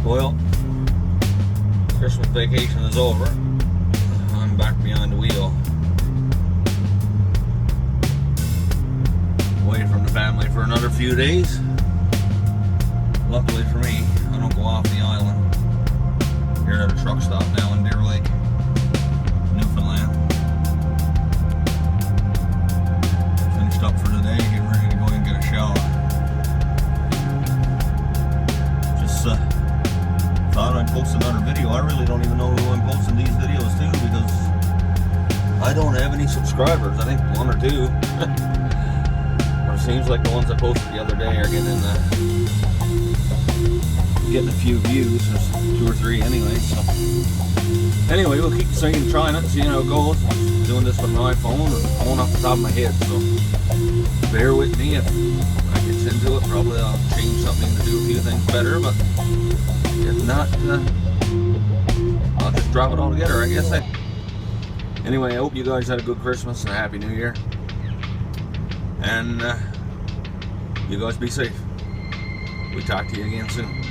Well, Christmas vacation is over. I'm back behind the wheel. Away from the family for another few days. Luckily for me, I don't go off the island. Here at a truck stop now in Deer Lake, Newfoundland. Finished up for the day, getting ready to go and get a shower. Just thought I'd post another video. I really don't even know who I'm posting these videos to because I don't have any subscribers. I think one or two. Or it seems like the ones I posted the other day are getting a few views. There's 2 or 3 anyway. So anyway, we'll keep singing, trying it, seeing how it goes. I'm doing this with my iPhone and phone off the top of my head. So bear with me if I get into it. Probably I'll change something to do a few things better, but if not, I'll just drop it all together, I guess. Anyway, I hope you guys had a good Christmas and a Happy New Year. And you guys be safe. We'll talk to you again soon.